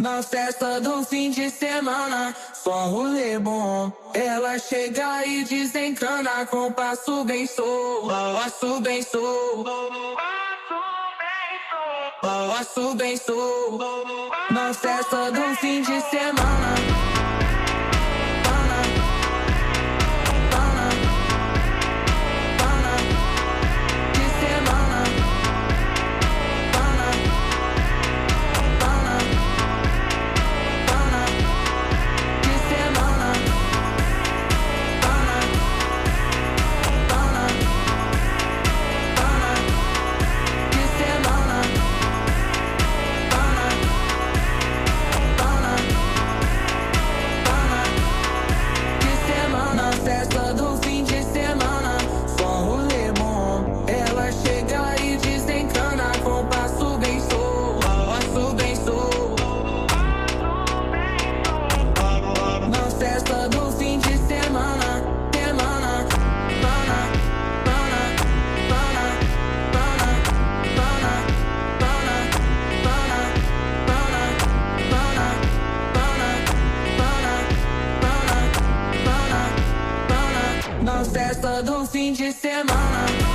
Na festa do fim de semana, só um rolê bom. Ela chega e desencana com passo bem solto, passo bem solto, passo bem solto. Na festa do fim de semana. Festa do fim de semana, só um rolê bom. Ela chega e desencana com passo bem solto, passo bem solto. Na festa do fim de semana, semana, pana, pana, pana, pana, pana, pana, pana, pana, pana, pana, pana, pana. Na festa do fim de semana.